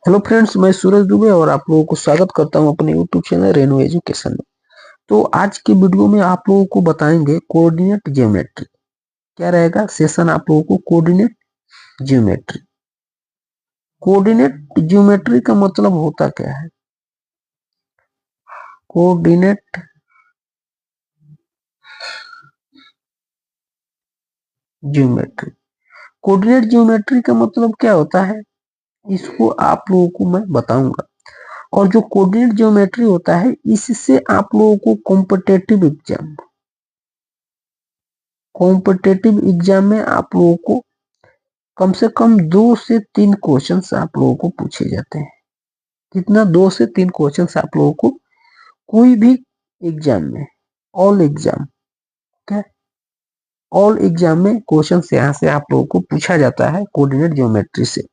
Hello friends, मैं सूरज दुबे और आप लोगों को स्वागत करता हूं अपने यूट्यूब चैनल रेनू एजुकेशन में। तो आज की वीडियो में आप लोगों को बताएंगे कोऑर्डिनेट ज्योमेट्री। क्या रहेगा सेशन आप लोगों को कोऑर्डिनेट ज्योमेट्री। कोऑर्डिनेट ज्योमेट्री का मतलब होता क्या है? कोऑर्डिनेट ज्योमेट्री, कोऑर्डिनेट ज्योमेट्री का मतलब क्या होता है, इसको आप लोगों को मैं बताऊंगा। और जो कोऑर्डिनेट ज्योमेट्री होता है, इससे आप लोगों को कॉम्पिटेटिव एग्जाम में आप लोगों को कम से कम 2 से 3 क्वेश्चंस आप लोगों को पूछे जाते हैं। कितना? 2 से 3 क्वेश्चंस आप लोगों को कोई भी एग्जाम में, ऑल एग्जाम, क्या ऑल एग्जाम में क्वेश्चंस यहाँ से आप लोगों को पूछा जाता है कोऑर्डिनेट ज्योमेट्री से।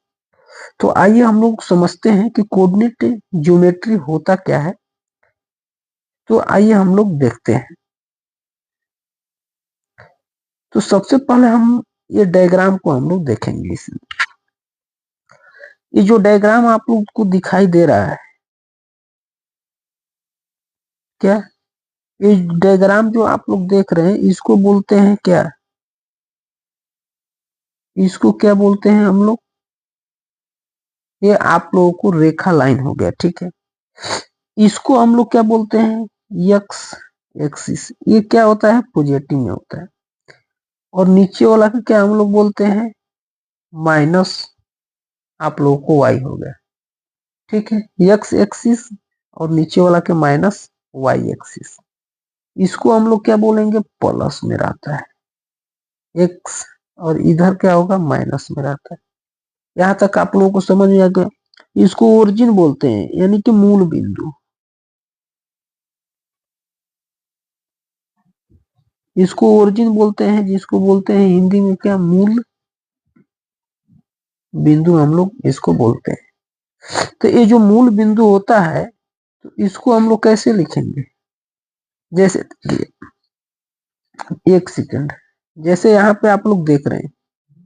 तो आइए हम लोग समझते हैं कि कोऑर्डिनेट ज्योमेट्री होता क्या है। तो आइए हम लोग देखते हैं। तो सबसे पहले हम ये डायग्राम को हम लोग देखेंगे। इसमें ये जो डायग्राम आप लोग को दिखाई दे रहा है, क्या ये डायग्राम जो आप लोग देख रहे हैं, इसको बोलते हैं क्या? इसको क्या बोलते हैं हम लोग? ये आप लोगों को रेखा लाइन हो गया, ठीक है। इसको हम लोग क्या बोलते हैं? X axis. ये क्या होता है? पॉजिटिव में होता है। और नीचे वाला का क्या हम लोग बोलते हैं? माइनस। आप लोगों को वाई हो गया, ठीक है। यक्स एक्सिस और नीचे वाला के माइनस वाई एक्सिस। इसको हम लोग क्या बोलेंगे? प्लस में रहता है एक्स, और इधर क्या होगा? माइनस में रहता है। यहां तक आप लोगों को समझ में आ गया। इसको ओरिजिन बोलते हैं, यानी कि मूल बिंदु। इसको ओरिजिन बोलते हैं, जिसको बोलते हैं हिंदी में क्या? मूल बिंदु हम लोग इसको बोलते हैं। तो ये जो मूल बिंदु होता है, तो इसको हम लोग कैसे लिखेंगे? जैसे एक सेकंड, जैसे यहाँ पे आप लोग देख रहे हैं,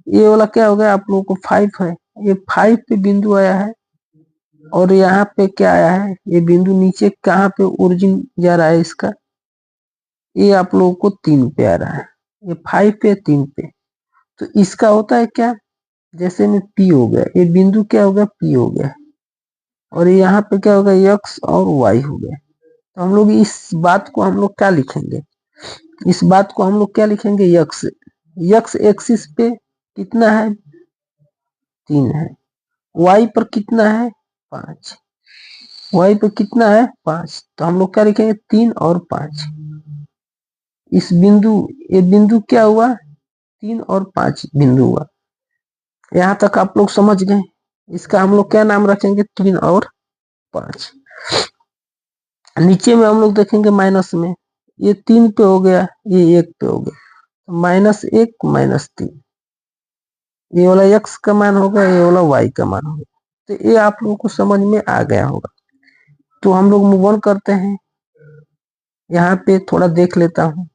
ये वाला क्या हो गया? आप लोगों को 5 है। ये 5 पे बिंदु आया है, और यहाँ पे क्या आया है? ये बिंदु नीचे कहाँ पे ओरिजिन जा रहा है इसका? ये आप लोगों को 3 पे आ रहा है। ये 5 पे 3 पे, तो इसका होता है क्या? जैसे में पी हो गया, ये बिंदु क्या हो गया? पी हो गया। और यहाँ पे क्या होगा? एक्स और वाई हो गया। तो हम लोग इस बात को हम लोग क्या लिखेंगे? इस बात को हम लोग क्या लिखेंगे? यक्स। यक्स एक्सिस पे कितना है? 3 है। वाई पर कितना है? 5। वाई पर कितना है? 5। तो हम लोग क्या लिखेंगे? 3 और 5। इस बिंदु, ये बिंदु क्या हुआ? 3 और 5 बिंदु हुआ। यहां तक आप लोग समझ गए। इसका हम लोग क्या नाम रखेंगे? 3 और 5। नीचे में हम लोग देखेंगे माइनस में, ये 3 पे हो गया, ये 1 पे हो गया। -1 -3, ये वाला x का मान होगा, ये वाला y का मान होगा। तो ये आप लोगों को समझ में आ गया होगा। तो हम लोग मूव ऑन करते हैं। यहाँ पे थोड़ा देख लेता हूँ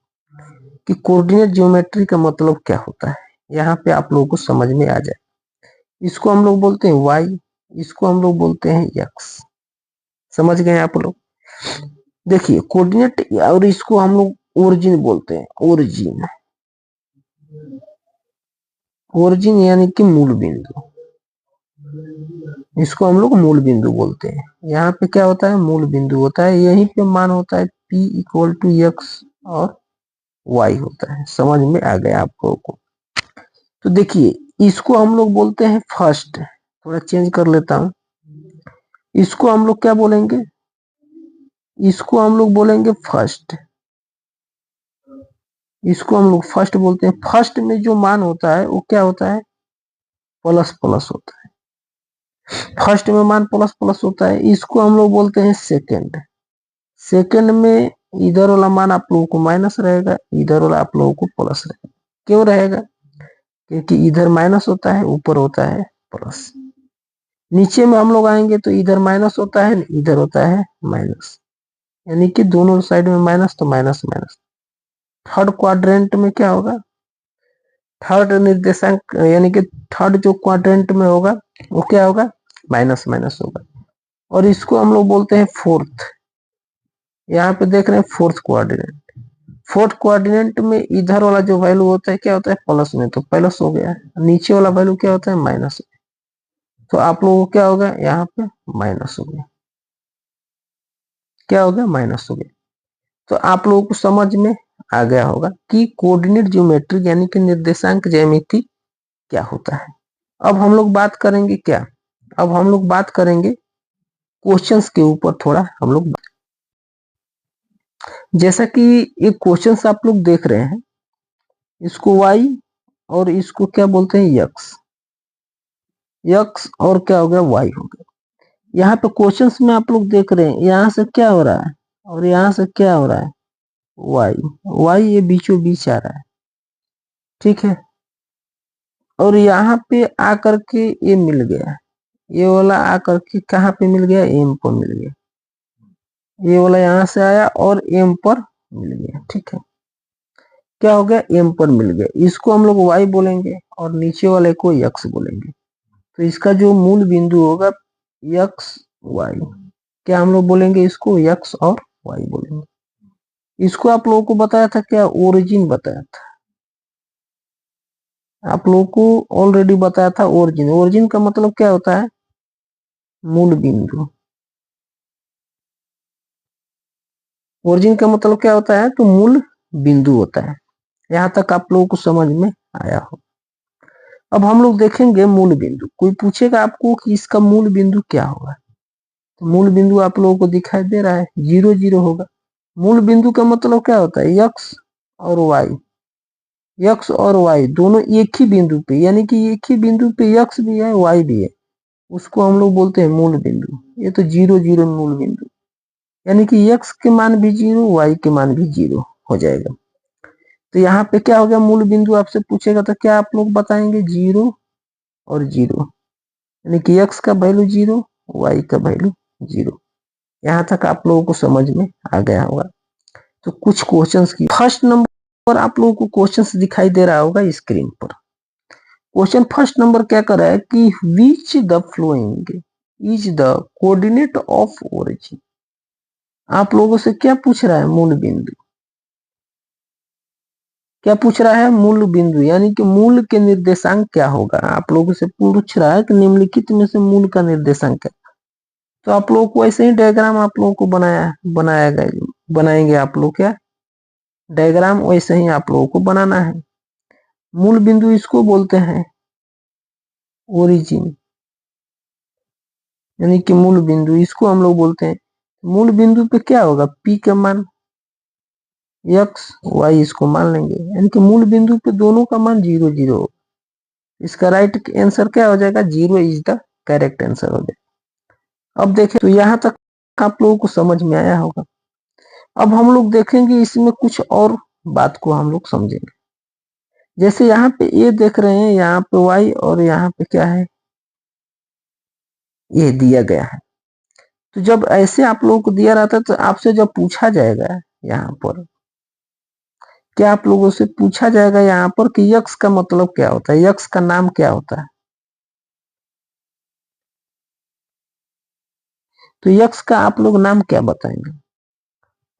कि कोऑर्डिनेट ज्योमेट्री का मतलब क्या होता है। यहाँ पे आप लोगों को समझ में आ जाए। इसको हम लोग बोलते हैं y, इसको हम लोग बोलते हैं x। समझ गए आप लोग? देखिए कोऑर्डिनेट, और इसको हम लोग ओरिजिन बोलते हैं। ओरिजिन, ओरिजिन यानी कि मूल बिंदु। इसको हम लोग मूल बिंदु बोलते हैं। यहाँ पे क्या होता है? मूल बिंदु होता है। यहीं पे मान होता है P = x और y होता है। समझ में आ गया आप लोगों को? तो देखिए इसको हम लोग बोलते हैं फर्स्ट। थोड़ा चेंज कर लेता हूँ। इसको हम लोग क्या बोलेंगे? इसको हम लोग बोलेंगे फर्स्ट। इसको हम लोग फर्स्ट बोलते हैं। फर्स्ट में जो मान होता है वो क्या होता है? प्लस प्लस होता है। फर्स्ट में मान प्लस प्लस होता है। इसको हम लोग बोलते हैं सेकंड। सेकंड में इधर वाला मान आप लोगों को माइनस रहेगा, इधर वाला आप लोगों को प्लस रहेगा। क्यों रहेगा? क्योंकि इधर माइनस होता है, ऊपर होता है प्लस। नीचे में हम लोग आएंगे तो इधर माइनस होता है, इधर होता है माइनस, यानी कि दोनों साइड में माइनस, तो माइनस माइनस। थर्ड क्वाड्रेंट में क्या होगा? थर्ड निर्देशांक यानी कि थर्ड जो क्वाड्रेंट में होगा वो क्या होगा? माइनस माइनस होगा। और इसको हम लोग बोलते हैं फोर्थ। यहाँ पे देख रहे हैं फोर्थ कोऑर्डिनेट। फोर्थ कोऑर्डिनेट में इधर वाला जो वैल्यू होता है क्या होता है प्लस में, तो प्लस हो गया। नीचे वाला वैल्यू क्या होता है माइनस में, तो आप लोगों को क्या होगा यहाँ पे माइनस हो गया। क्या हो गया माइनस हो गया। तो आप लोगों को समझ में आ गया होगा कि कोऑर्डिनेट ज्योमेट्री यानी कि निर्देशांक ज्यामिति क्या होता है। अब हम लोग बात करेंगे क्या, अब हम लोग बात करेंगे क्वेश्चंस के ऊपर थोड़ा हम लोग। जैसा कि ये क्वेश्चंस आप लोग देख रहे हैं, इसको y और इसको क्या बोलते हैं यक्स, यक्स और क्या हो गया y हो गया। यहाँ पे क्वेश्चंस में आप लोग देख रहे हैं यहाँ से क्या हो रहा है और यहाँ से क्या हो रहा है y, y ये बीचों बीच आ रहा है, ठीक है। और यहाँ पे आकर के ये मिल गया, ये वाला आकर के कहाँ पे मिल गया m पर मिल गया, ये वाला यहाँ से आया और m पर मिल गया, ठीक है। क्या हो गया m पर मिल गया, इसको हम लोग y बोलेंगे और नीचे वाले को x बोलेंगे। तो इसका जो मूल बिंदु होगा x y, क्या हम लोग बोलेंगे इसको x और y बोलेंगे। इसको आप लोगों को बताया था क्या ओरिजिन बताया था, आप लोगों को ऑलरेडी बताया था ओरिजिन। ओरिजिन का मतलब क्या होता है मूल बिंदु। ओरिजिन का मतलब क्या होता है तो मूल बिंदु होता है। यहाँ तक आप लोगों को समझ में आया हो। अब हम लोग देखेंगे मूल बिंदु। कोई पूछेगा आपको कि इसका मूल बिंदु क्या होगा, तो मूल बिंदु आप लोगों को दिखाई दे रहा है 0 0 होगा। मूल बिंदु का मतलब क्या होता है यक्स और वाई, यक्स और वाई दोनों एक ही बिंदु पे, यानी कि एक ही बिंदु पे यक्स भी है वाई भी है, उसको हम लोग बोलते हैं मूल बिंदु। ये तो 0 0 मूल बिंदु, यानी कि यक्स के मान भी 0 वाई के मान भी 0 हो जाएगा। तो यहाँ पे क्या हो गया मूल बिंदु आपसे पूछेगा तो क्या आप लोग बताएंगे 0 और 0, यानी कि x का वैल्यू 0 y का वैल्यू 0। यहाँ तक आप लोगों को समझ में आ गया होगा। तो कुछ क्वेश्चंस की फर्स्ट नंबर आप लोगों को क्वेश्चंस दिखाई दे रहा होगा स्क्रीन पर। क्वेश्चन फर्स्ट नंबर क्या कर रहा है कि which the following is the coordinate of origin. आप लोगों से क्या पूछ रहा है मूल बिंदु, क्या पूछ रहा है मूल बिंदु, यानी कि मूल के निर्देशांक क्या होगा। आप लोगों से पूछ रहा है कि निम्नलिखित में से मूल का निर्देशांक क्या। तो आप लोगों को ऐसे ही डायग्राम आप लोगों को बनाएंगे आप लोग, क्या डायग्राम वैसे ही आप लोगों को बनाना है। मूल बिंदु इसको बोलते हैं ओरिजिन, यानी कि मूल बिंदु इसको हम लोग बोलते हैं। मूल बिंदु पे क्या होगा p का मान x y इसको मान लेंगे, यानी कि मूल बिंदु पे दोनों का मान 0 0 होगा। इसका राइट आंसर क्या हो जाएगा 0 इज द करेक्ट आंसर हो जाएगा। अब देखें तो यहाँ तक आप लोगों को समझ में आया होगा। अब हम लोग देखेंगे इसमें कुछ और बात को हम लोग समझेंगे। जैसे यहाँ पे ये देख रहे हैं, यहाँ पे y और यहाँ पे क्या है ये दिया गया है। तो जब ऐसे आप लोगों को दिया रहता है तो आपसे जब पूछा जाएगा यहाँ पर, क्या आप लोगों से पूछा जाएगा यहाँ पर कि यक्स का मतलब क्या होता है, यक्स का नाम क्या होता है, तो यक्स का आप लोग नाम क्या बताएंगे।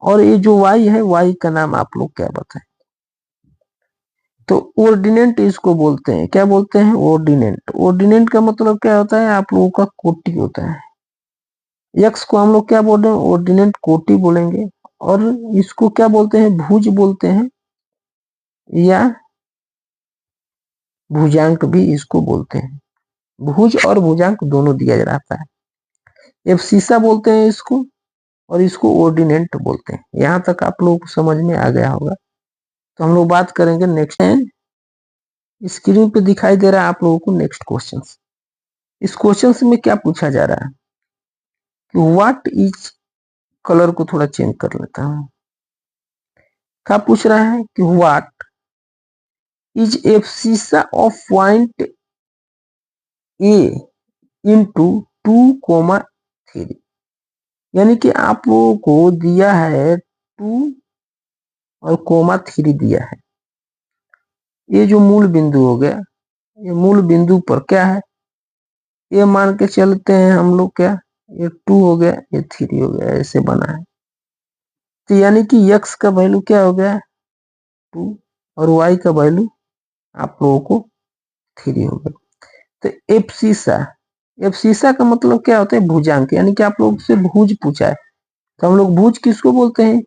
और ये जो y है y का नाम आप लोग क्या बताएं। तो ऑर्डिनेंट इसको बोलते हैं, क्या बोलते हैं ऑर्डिनेंट। ऑर्डिनेंट का मतलब क्या होता है आप लोगों का कोटि होता है। यक्स को हम लोग क्या बोल रहे हैं ऑर्डिनेंट कोटि बोलेंगे। और इसको क्या बोलते हैं भुज बोलते हैं या भुजांक भी इसको बोलते हैं। भुज और भुजांक दोनों दिया जाता है। एब्सिसा बोलते हैं इसको और इसको ऑर्डिनेंट बोलते हैं। यहाँ तक आप लोगों को समझ में आ गया होगा। तो हम लोग बात करेंगे नेक्स्ट। स्क्रीन पे दिखाई दे रहा है आप लोगों को नेक्स्ट क्वेश्चन। इस क्वेश्चन में क्या पूछा जा रहा है कि व्हाट इज, कलर को थोड़ा चेंज कर लेता हूं। क्या पूछ रहा है कि what is abscissa of point A into 2,3, यानी कि आप लोगों को दिया है 2 और 3 दिया है। ये जो मूल बिंदु हो गया, ये मूल बिंदु पर क्या है ये मान के चलते हैं हम लोग, क्या ये 2 हो गया, ये 3 हो गया, ऐसे बना है। तो यानी कि x का वैल्यू क्या हो गया 2 और y का वैल्यू आप लोगों को 3 हो गया। तो एफ सीसा का मतलब क्या होता है भुजांक, यानी कि आप लोग से भुज पूछा है, तो हम लोग भुज किसको बोलते हैं,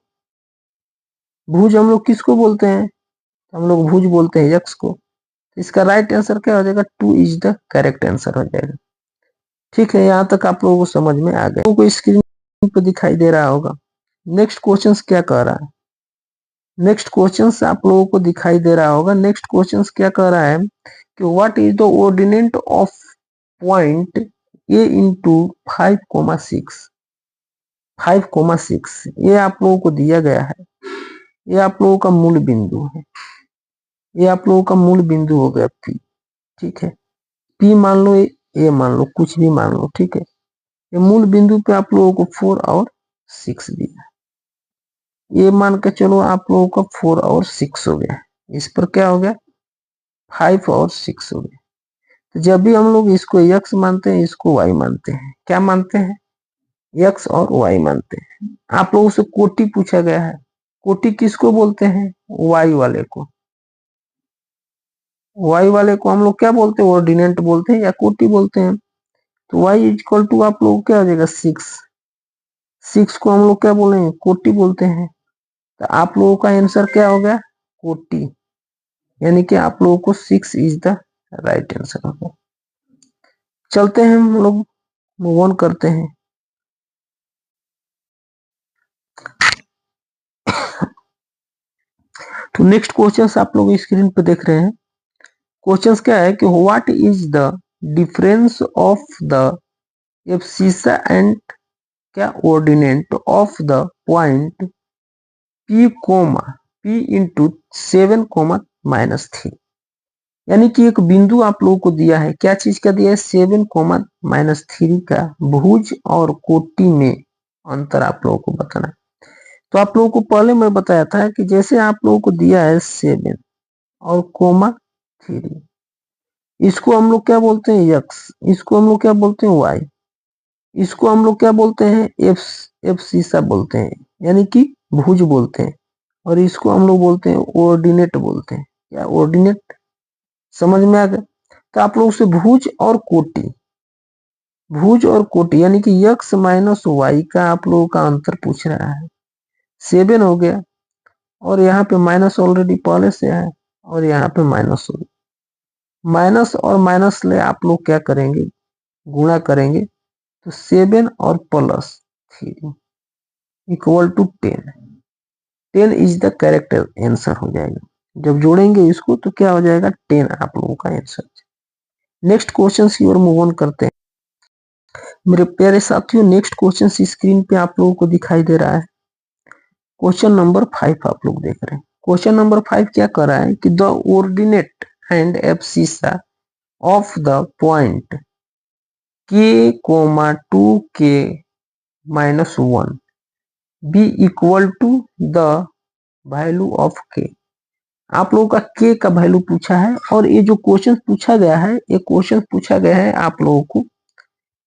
भुज हम लोग किसको बोलते हैं, हम लोग भुज बोलते हैं यक्स को। इसका राइट आंसर क्या हो जाएगा 2 इज द करेक्ट आंसर हो जाएगा। ठीक है, यहाँ तक आप लोगों को समझ में आ गया, को स्क्रीन पे दिखाई दे रहा होगा। नेक्स्ट क्वेश्चन क्या कह रहा है, नेक्स्ट क्वेश्चन आप लोगों को दिखाई दे रहा होगा। नेक्स्ट क्वेश्चन क्या कह रहा है कि what is the ordinate of point A into 5,6, 5,6 ये आप लोगों को दिया गया है, ये आप लोगों का मूल बिंदु है, ये आप लोगों का मूल बिंदु हो गया पी। ठीक है, पी मान लो, ए मान लो, कुछ भी मान लो। ठीक है, ये मूल बिंदु पे आप लोगों को 4 और 6 दिया, ये मान के चलो आप लोगों का 4 और 6 हो गया, इस पर क्या हो गया 5 और 6 हो गया। तो जब भी हम लोग इसको x मानते हैं, इसको y मानते हैं, क्या मानते हैं x और y मानते हैं। आप लोगों से कोटि पूछा गया है, कोटि किसको बोलते हैं y वाले को, y वाले को हम लोग क्या बोलते हैं ऑर्डिनेट बोलते हैं या कोटि बोलते हैं। तो y इक्वल टू आप लोग क्या हो जाएगा 6, 6 को हम लोग क्या बोलेंगे कोटि बोलते हैं। तो आप लोगों का आंसर क्या हो गया कोटि, यानी कि आप लोगों को 6 इज द राइट आंसर होगा। चलते हैं हम लोग मूव ऑन करते हैं। तो नेक्स्ट क्वेश्चन आप लोग स्क्रीन पे देख रहे हैं। क्वेश्चन क्या है कि what is the difference of the abscissa and क्या ordinate of the point p comma p into 7 comma -3, यानी कि एक बिंदु आप लोगों को दिया है, क्या चीज का दिया है 7 कोमा -3 का भुज और कोटि में अंतर आप लोगों को बताना है। तो आप लोगों को पहले मैं बताया था कि जैसे आप लोगों को दिया है 7 और कोमा 3, इसको हम लोग क्या बोलते हैं यक्स, इसको हम लोग क्या बोलते हैं वाई, इसको हम लोग क्या बोलते हैं एफ, एफ सीसा बोलते हैं, यानी कि भुज बोलते हैं। और इसको हम लोग बोलते हैं ऑर्डिनेट बोलते हैं, क्या ऑर्डिनेट, समझ में आ गया। तो आप लोग से भुज और कोटि, भुज और कोटि यानी कि यक्स माइनस वाई का आप लोगों का अंतर पूछ रहा है। 7 हो गया और यहाँ पे माइनस ऑलरेडी पहले से है और यहाँ पे माइनस हो गया, माइनस और माइनस ले आप लोग क्या करेंगे गुणा करेंगे, तो 7 और +3 equal to 10, 10 is the correct answer हो जाएगा। जब जोड़ेंगे इसको तो क्या हो जाएगा 10 आप लोगों का आंसर। नेक्स्ट क्वेश्चन की ओर मूव ऑन करते हैं मेरे प्यारे साथियों। नेक्स्ट क्वेश्चन स्क्रीन पे आप लोगों को दिखाई दे रहा है, क्वेश्चन नंबर 5 आप लोग देख रहे हैं। क्वेश्चन नंबर 5 क्या कर रहा है कि the ordinate and abscissa of the point k, 2k -1 be equal to the value of k। आप लोगों का k का वैल्यू पूछा है और ये जो क्वेश्चन पूछा गया है, ये क्वेश्चन पूछा गया है आप लोगों को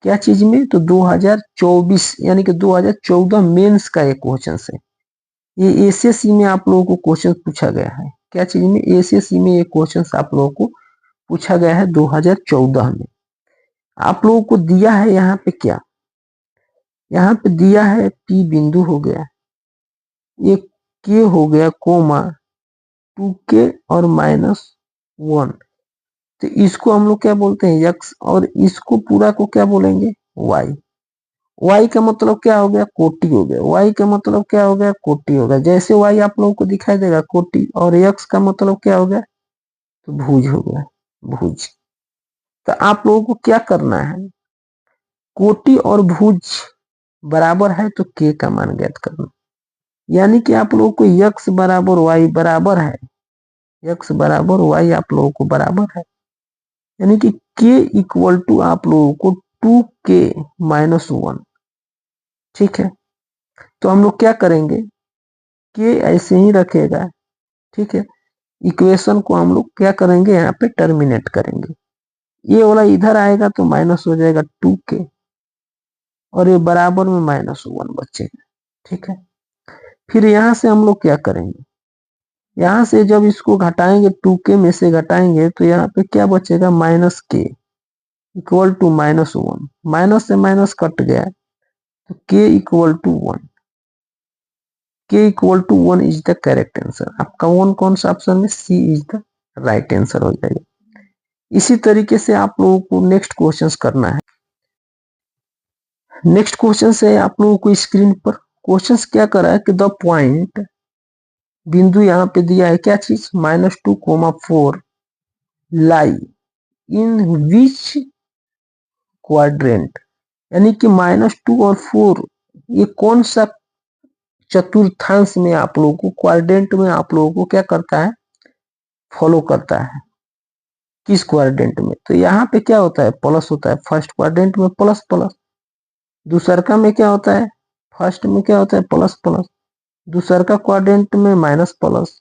क्या चीज में, तो 2024 यानी कि 2014 मेंस का ये क्वेश्चन है। ये एसएससी में आप लोगों को क्वेश्चन पूछा गया है, क्या चीज में एसएससी में ये क्वेश्चन आप लोगों को पूछा गया है 2014 में। आप लोगों को दिया है यहाँ पे क्या, यहाँ पे दिया है P बिंदु हो गया, ये K हो गया कोमा 2K और -1, तो इसको हम लोग क्या बोलते हैं x और इसको पूरा को क्या बोलेंगे y। y का मतलब क्या हो गया कोटि हो गया, y का मतलब क्या हो गया कोटि हो गया। जैसे y आप लोगों को दिखाई देगा कोटि, और x का मतलब क्या हो गया तो भुज हो गया, भुज। तो आप लोगों को क्या करना है, कोटि और भुज बराबर है तो k का मान ज्ञात करना, यानी कि आप लोगों को x बराबर y बराबर है, x बराबर y आप लोगों को बराबर है, यानी कि k इक्वल टू आप लोगों को 2k -1। ठीक है, तो हम लोग क्या करेंगे k ऐसे ही रखेगा। ठीक है, इक्वेशन को हम लोग क्या करेंगे यहाँ पे टर्मिनेट करेंगे, ये वाला इधर आएगा तो माइनस हो जाएगा 2k, और ये बराबर में -1 बचेगा। ठीक है, फिर यहां से हम लोग क्या करेंगे, यहां से जब इसको घटाएंगे 2k में से घटाएंगे तो यहाँ पे क्या बचेगा, -k इक्वल टू -1, माइनस से माइनस कट गया तो k equal to 1, k equal to 1 is the correct answer. आपका वन कौन सा ऑप्शन में, C is the right answer हो जाएगा। इसी तरीके से आप लोगों को नेक्स्ट क्वेश्चंस करना है। नेक्स्ट क्वेश्चन है आप लोगों को स्क्रीन पर क्वेश्चंस क्या कर रहा है कि द पॉइंट, बिंदु यहाँ पे दिया है क्या चीज, -2,4 लाई इन विच क्वाड्रेंट, यानी कि -2 और 4 ये कौन सा चतुर्थांश में आप लोगों को, क्वाड्रेंट में आप लोगों को क्या करता है, फॉलो करता है, किस क्वाड्रेंट में। तो यहाँ पे क्या होता है, प्लस होता है, फर्स्ट क्वाड्रेंट में प्लस प्लस, दूसरका में क्या होता है, फर्स्ट में क्या होता है प्लस प्लस, दूसरका क्वाड्रेंट में माइनस प्लस,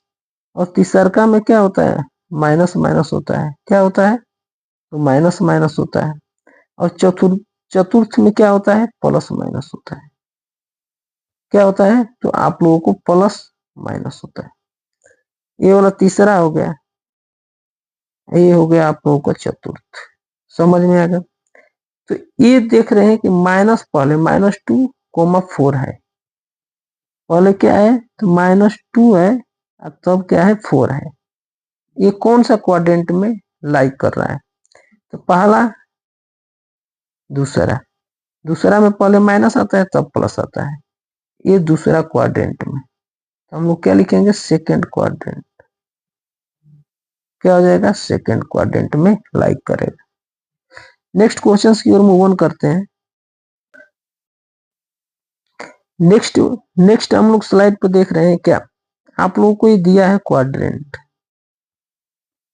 और तीसरका में क्या होता है, माइनस माइनस होता है, क्या होता है, तो माइनस माइनस होता है, और चतुर्थ चतुर्थ में क्या होता है, प्लस माइनस होता है, क्या होता है, तो आप लोगों को प्लस माइनस होता है। ये वाला तीसरा हो गया, ये हो गया आप लोगों का चतुर्थ, समझ में आ गया। तो ये देख रहे हैं कि माइनस, पहले -2,4 है, पहले क्या है, तो -2 है, और तब क्या है 4 है, ये कौन सा क्वाड्रेंट में लाइक कर रहा है, तो पहला, दूसरा, दूसरा में पहले माइनस आता है तब प्लस आता है, ये दूसरा क्वाड्रेंट में, तो हम लोग क्या लिखेंगे, सेकेंड क्वाड्रेंट, क्या हो जाएगा, सेकेंड क्वाड्रेंट में लाइक करेगा। नेक्स्ट क्वेश्चन की ओर मूव ऑन करते हैं। नेक्स्ट नेक्स्ट हम लोग स्लाइड पर देख रहे हैं क्या, आप लोगों को ये दिया है क्वाड्रेंट,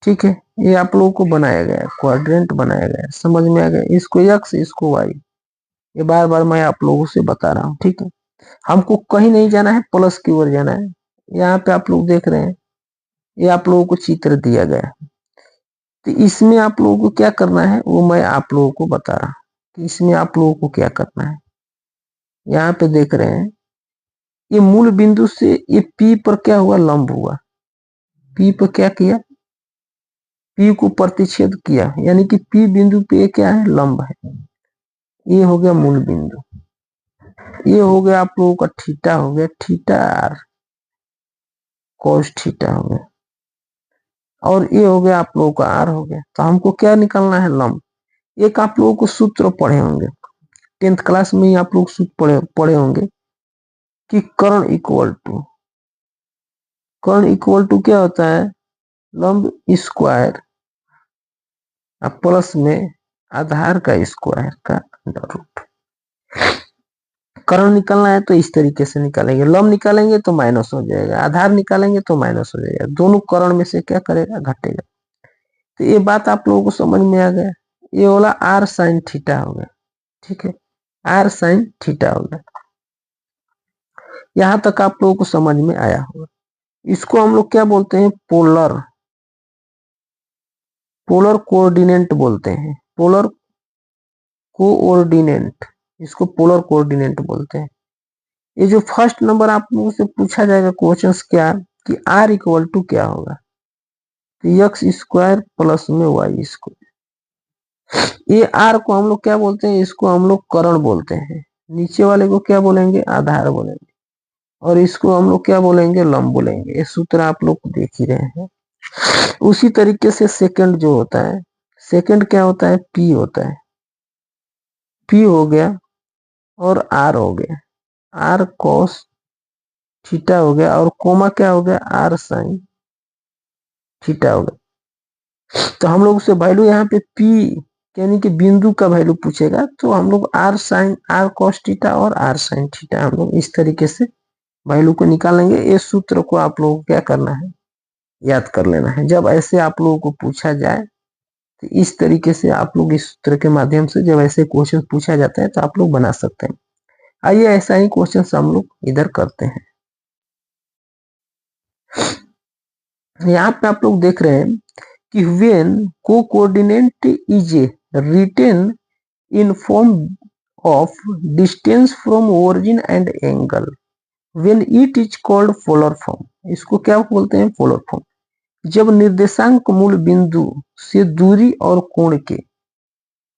ठीक है, ये आप लोगों को बनाया गया है, क्वाड्रेंट बनाया गया है, समझ में आ गया, इसको एक्स इसको वाई, ये बार बार मैं आप लोगों से बता रहा हूँ। ठीक है, हमको कहीं नहीं जाना है, प्लस की ओर जाना है। यहाँ पे आप लोग देख रहे हैं, ये आप लोगों को चित्र दिया गया है, तो इसमें आप लोगों को क्या करना है वो मैं आप लोगों को बता रहा हूँ कि इसमें आप लोगों को क्या करना है। यहाँ पे देख रहे हैं, ये मूल बिंदु से ये पी पर क्या हुआ, लंब हुआ, पी पर क्या किया, पी को प्रतिच्छेद किया, यानी कि पी बिंदु पे क्या है, लंब है, ये हो गया मूल बिंदु, ये हो गया आप लोगों का थीटा, हो गया थीटा आर कोस थीटा हो गया, और ये हो गया आप लोगों का आर हो गया। तो हमको क्या निकालना है, लंब। एक आप लोगों को सूत्र पढ़े होंगे 10th क्लास में ही, आप लोग सूत्र पढ़े होंगे कि कर्ण इक्वल टू क्या होता है, लंब स्क्वायर प्लस में आधार का स्क्वायर का अंडर रूट। कर्ण निकालना है तो इस तरीके से निकालेंगे, लंब निकालेंगे तो माइनस हो जाएगा, आधार निकालेंगे तो माइनस हो जाएगा, दोनों कर्ण में से क्या करेगा, घटेगा। तो ये बात आप लोगों को समझ में आ गया, ये वाला आर साइन थीटा हो गया, ठीक है, आर साइन थीटा हो गया, यहां तक आप लोगों को समझ में आया होगा। इसको हम लोग क्या बोलते हैं, पोलर पोलर कोऑर्डिनेट बोलते हैं, पोलर कोऑर्डिनेट, इसको पोलर कोऑर्डिनेट बोलते हैं। ये जो फर्स्ट नंबर आप लोगों से पूछा जाएगा क्वेश्चन क्या, कि आर इक्वल टू क्या होगा, तो एक्स स्क्वायर प्लस में वाई स्क्वायर। ये आर को हम लोग क्या बोलते हैं, इसको हम लोग कर्ण बोलते हैं, नीचे वाले को क्या बोलेंगे, आधार बोलेंगे, और इसको हम लोग क्या बोलेंगे, लंब बोलेंगे। ये सूत्र आप लोग देख ही रहे हैं। उसी तरीके से सेकंड जो होता है, सेकंड क्या होता है, पी होता है, पी हो गया, और आर हो गया, आर कॉस थीटा हो गया, और कोमा क्या हो गया, आर साइन थीटा हो गया। तो हम लोग से वैल्यू यहाँ पे पी यानी कि बिंदु का वैल्यू पूछेगा, तो हम लोग r sine, r cos theta और आर साइन थीटा हम लोग इस तरीके से वैल्यू को निकालेंगे। इस सूत्र को आप लोगों को क्या करना है, याद कर लेना है। जब ऐसे आप लोगों को पूछा जाए तो इस तरीके से आप लोग इस सूत्र के माध्यम से जब ऐसे क्वेश्चन पूछा जाता है तो आप लोग बना सकते हैं। आइए ऐसा ही क्वेश्चन हम लोग इधर करते हैं। यहाँ पे आप लोग देख रहे हैं कि when co-coordinate is written in form of distance from origin and angle when it is called polar form। इसको क्या बोलते हैं? Polar form. जब निर्देशांक मूल बिंदु से दूरी और कोण के,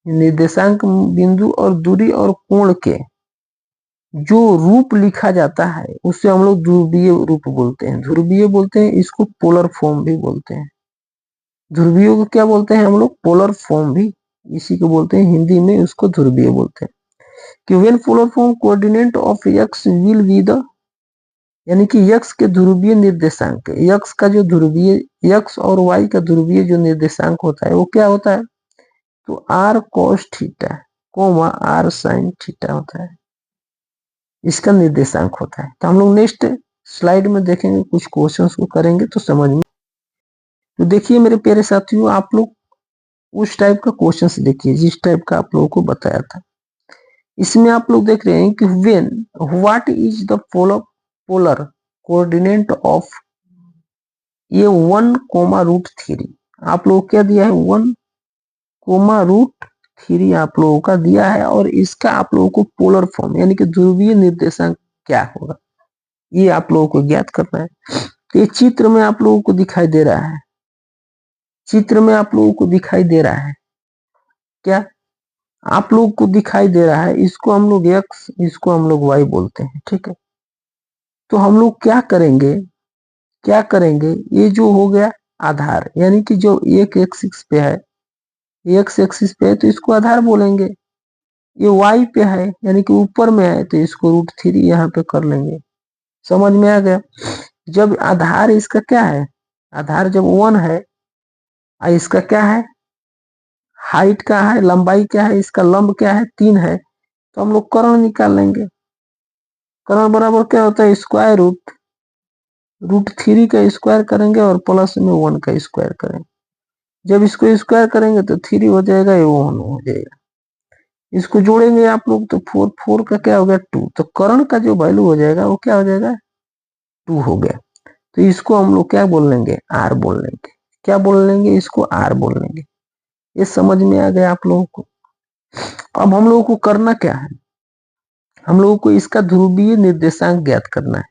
निर्देशांक बिंदु और दूरी और कोण के जो रूप लिखा जाता है उसे हम लोग ध्रुवीय रूप बोलते हैं, ध्रुवीय बोलते हैं, इसको पोलर फॉर्म भी बोलते हैं। ध्रुवीय को क्या बोलते हैं हम लोग? पोलर फॉर्म भी इसी को बोलते हैं, हिंदी में उसको ध्रुवीय बोलते हैं। कि when polar form coordinate of x will be the, यानी कि यक्स के ध्रुवीय निर्देशांक, यक्स का जो ध्रुवीय, यक्स और वाई का ध्रुवीय जो निर्देशांक होता है वो क्या होता है? तो r cos theta comma r sine theta होता है, इसका निर्देशांक होता है। तो हम लोग नेक्स्ट स्लाइड में देखेंगे, कुछ क्वेश्चंस को करेंगे तो समझ में। तो देखिए मेरे प्यारे साथियों, आप लोग उस टाइप का क्वेश्चंस देखिए जिस टाइप का आप लोगों को बताया था। इसमें आप लोग देख रहे हैं कि when what is the polar coordinate of ये 1,√3। आप लोग क्या दिया है? 1,√3 आप लोगों का दिया है, और इसका आप लोगों को पोलर फॉर्म यानी कि ध्रुवीय निर्देशांक क्या होगा ये आप लोगों को ज्ञात करना है। तो ये चित्र में आप लोगों को दिखाई दे रहा है, चित्र में आप लोगों को दिखाई दे रहा है क्या? आप लोग को दिखाई दे रहा है, इसको हम लोग एक्स, इसको हम लोग वाई बोलते हैं, ठीक है। तो हम लोग क्या करेंगे, क्या करेंगे, ये जो हो गया आधार, यानी कि जो एक एक्सिस पे है, एक्स एक्सिस पे है तो इसको आधार बोलेंगे। ये वाई पे है यानी कि ऊपर में है तो इसको √3 यहाँ पे कर लेंगे। समझ में आ गया? जब आधार इसका क्या है, आधार जब 1 है, इसका क्या है, हाइट क्या है, लंबाई क्या है, इसका लंब क्या है, 3 है, तो हम लोग कर्ण निकाल लेंगे। कर्ण बराबर क्या होता है? स्क्वायर रूट √3 का स्क्वायर करेंगे और प्लस में 1 का स्क्वायर करेंगे। जब इसको स्क्वायर करेंगे तो 3 हो जाएगा, ये 1 हो जाएगा। इसको जोड़ेंगे आप लोग तो 4, 4 का क्या हो गया? 2। तो कर्ण का जो वैल्यू हो जाएगा वो क्या हो जाएगा? 2 हो गया। तो इसको हम लोग क्या बोल लेंगे? आर बोल लेंगे। क्या बोल लेंगे? इसको आर बोल लेंगे। ये समझ में आ गया आप लोगों को? अब हम लोगों को करना क्या है, हम लोगों को इसका ध्रुवीय निर्देशांक ज्ञात करना है।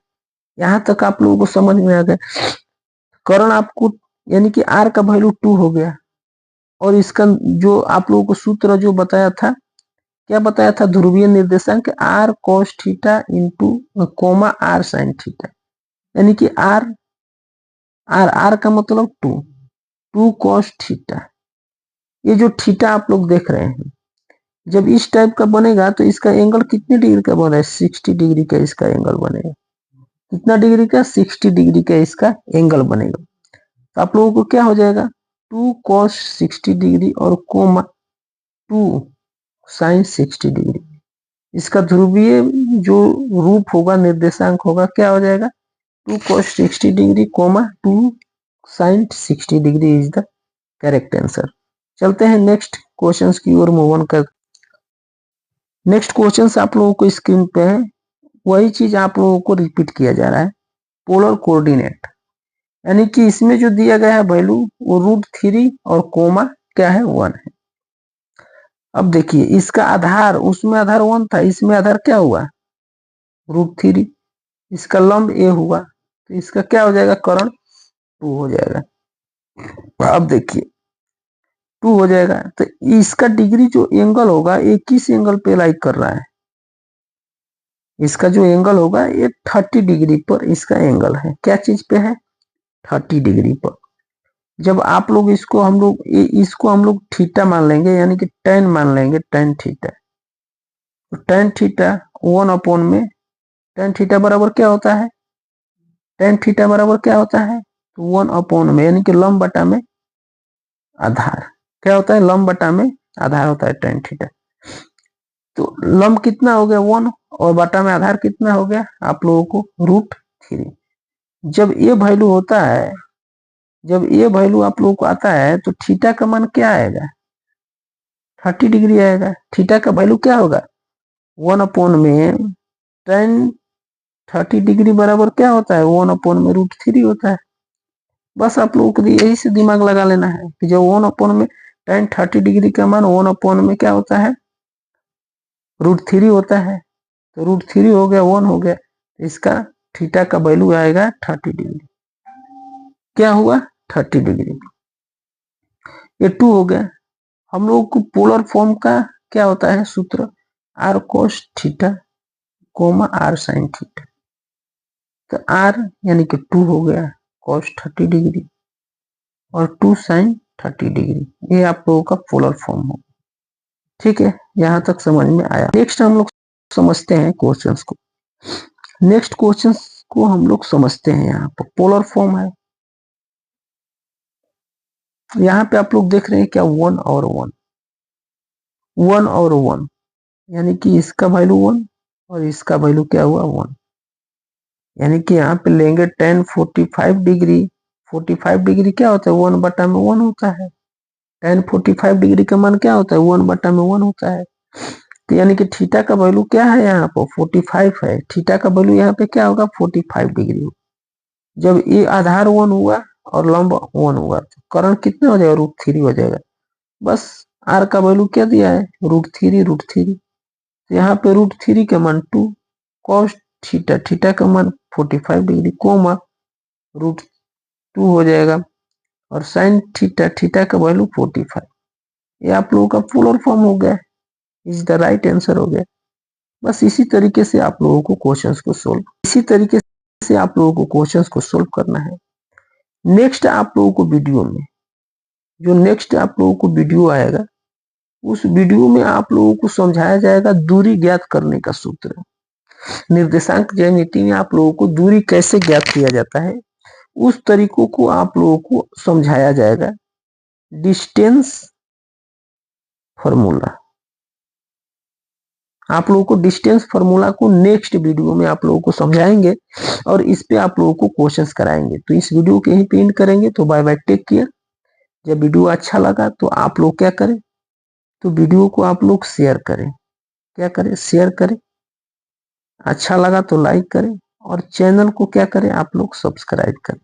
यहां तक आप लोगों को समझ में आ गया? कर्ण आपको यानी कि आर का वैल्यू 2 हो गया, और इसका जो आप लोगों को सूत्र जो बताया था, क्या बताया था? ध्रुवीय निर्देशांक r cos theta into comma r sine theta, यानी कि आर आर आर का मतलब 2 कॉस थीटा। ये जो थीटा आप लोग देख रहे हैं, जब इस टाइप का बनेगा तो इसका एंगल कितने डिग्री का बन रहा है? 60 डिग्री का इसका एंगल बनेगा। कितना डिग्री का? 60 डिग्री का इसका एंगल बनेगा। तो आप लोगों को क्या हो जाएगा? 2 cos 60 डिग्री और कोमा 2 sin 60 डिग्री। इसका ध्रुवीय जो रूप होगा, निर्देशांक होगा, क्या हो जाएगा? 2 cos 60 degree comma 2 sin 60 degree is the correct answer. चलते हैं नेक्स्ट क्वेश्चंस की ओर मूव ऑन कर। नेक्स्ट क्वेश्चंस आप लोगों को स्क्रीन पे है, वही चीज आप लोगों को रिपीट किया जा रहा है। पोलर कोऑर्डिनेट यानी कि इसमें जो दिया गया है वैल्यू वो √3 और कोमा क्या है? 1 है। अब देखिए इसका आधार, उसमें आधार 1 था, इसमें आधार क्या हुआ? √3। इसका लंब ए हुआ तो इसका क्या हो जाएगा? कर्ण 2 हो जाएगा। अब देखिए 2 हो जाएगा तो इसका डिग्री जो एंगल होगा ये किस एंगल पे लाइक कर रहा है? इसका जो एंगल होगा ये 30 डिग्री पर इसका एंगल है। क्या चीज पे है? 30 डिग्री पर। जब आप लोग इसको हम लोग इसको हम लोग थीटा मान लेंगे, यानी कि tan मान लेंगे, tan थीटा। तो tan थीटा 1 में tan थीटा बराबर क्या होता है? tan थीटा बराबर क्या होता है? तो 1 में यानी कि लंब बटा में आधार। क्या होता है? लंब बटा में आधार होता है tan थीटा। तो लंब कितना हो गया? 1, और बटा में आधार कितना हो गया आप लोगों को? √3। जब ये वैल्यू होता है, जब ये वैल्यू आप लोगों को आता है तो थीटा का मान क्या आएगा? 30 डिग्री आएगा। थीटा का वैल्यू क्या होगा? 1 में tan 30 डिग्री बराबर क्या होता है? 1 में √3 होता है। बस आप लोगों को यही से दिमाग लगा लेना है कि जो 1 में tan 30 डिग्री का मान 1 में क्या होता है, √3 होता है। तो √3 हो गया 1 हो गया, इसका थीटा का वैल्यू आएगा 30 डिग्री। क्या हुआ 30 डिग्री। ये 2 हो गया। हम लोग को पोलर फॉर्म का क्या होता है सूत्र, r cos theta coma r sin theta. तो r यानी कि 2 हो गया cos 30 डिग्री और 2 sin 30 डिग्री, ये आप लोगों का पोलर फॉर्म हो। ठीक है, यहां तक समझ में आया। नेक्स्ट हम लोग समझते हैं क्वेश्चंस को। नेक्स्ट क्वेश्चंस को हम लोग समझते हैं। यहाँ पर पोलर फॉर्म है, यहाँ पे आप लोग देख रहे हैं क्या 1 और 1, 1 और 1 यानी कि इसका वैल्यू 1 और इसका वैल्यू क्या हुआ 1, यानी कि यहाँ पे लेंगे tan 45 डिग्री। 45 डिग्री क्या होता है 1/1 होता है। tan 45 डिग्री का मान क्या होता है 1/1 होता है। तो यानी कि थीटा का वैल्यू क्या है यहाँ पर 45 है। थीटा का वैल्यू यहाँ पे क्या होगा 45 डिग्री। जब ये आधार 1 हुआ और लंब 1 हुआ तो कर्ण कितना हो जाएगा √3 हो जाएगा। बस r का वैल्यू क्या दिया है √3। तो यहाँ पे √3 का मान 2 cos थीटा, थीटा का मान 45 डिग्री कोमा √2 हो जाएगा और sin थीटा, थीटा का वैल्यू 45। ये आप लोगों का पोलर फॉर्म हो गया, इज द राइट आंसर हो गया। बस इसी तरीके से आप लोगों को क्वेश्चंस को सोल्व करना है। नेक्स्ट आप लोगों को वीडियो में आप लोगों को वीडियो आएगा, उस वीडियो में आप लोगों को समझाया जाएगा दूरी ज्ञात करने का सूत्र। निर्देशांक ज्यामिति में आप लोगों को दूरी कैसे ज्ञात किया जाता है उस तरीकों को आप लोगों को समझाया जाएगा। डिस्टेंस फार्मूला, आप लोगों को डिस्टेंस फार्मूला को नेक्स्ट वीडियो में आप लोगों को समझाएंगे और इस पे आप लोगों को क्वेश्चंस कराएंगे। तो इस वीडियो के यहीं पे एंड करेंगे। तो बाय बाय, टेक केयर। जब वीडियो अच्छा लगा तो आप लोग क्या करें, तो वीडियो को आप लोग शेयर करें। क्या करें, शेयर करें। अच्छा लगा तो लाइक करें और चैनल को क्या करें आप लोग सब्सक्राइब करें।